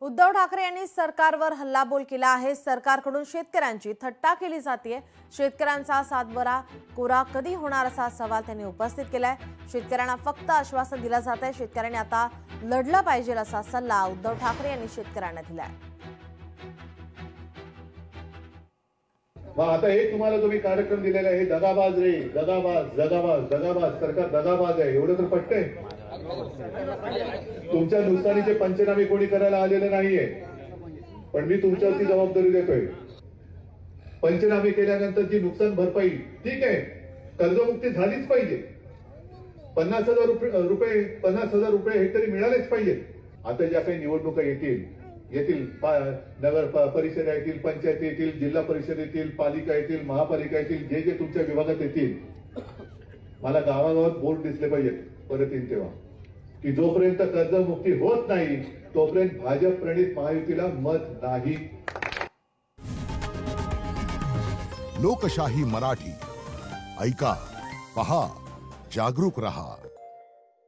उद्धव ठाकरे यांनी सरकारवर हल्लाबोल केला आहे। सरकारकडून शेतकऱ्यांची थट्टा केली जाते। शेतकऱ्यांचा सातबारा कोरा कधी होणार असा सवाल त्यांनी उपस्थित केलाय। शेतकऱ्यांना फक्त आश्वासन दिलं जात आहे। शेतकऱ्यांनी आता लढलं पाहिजे असा सल्ला उद्धव ठाकरे यांनी शेतकऱ्यांना दिलाय। आता हे तुम्हाला तुम्ही कार्यक्रम दिलेला आहे, दगाबाज रे, दगाबाज दगाबाज दगाबाज, सरकार दगाबाज आहे एवढं तर पटतंय। तुमच्या नुकसानीचे पंचनामे कोणी करायला आलेलं नाहीये, पण मी तुमच्यावरती जबाबदारी देतोय। पंचनामे केल्यानंतर जी नुकसान भरपाई ठीक आहे, कर्जमुक्ती झालीच पाहिजे। 50,000 रुपये हेक्टरी मिळालेच पाहिजे। आता ज्या काही निवडणुका येतील नगर परिषद येतील, पंचायत येतील, जिल्हा परिषद येतील, पालिका येतील, महापालिका येतील, जे जे तुमच्या विभागात येतील, मला गावागावात बोर्ड दिसले पाहिजेत परत येईल तेव्हा, की जोपर्यंत कर्जमुक्ती होत नाही तोपर्यंत भाजप प्रणित महायुतीला मत नाही। लोकशाही मराठी ऐका, पहा, जागरूक रहा।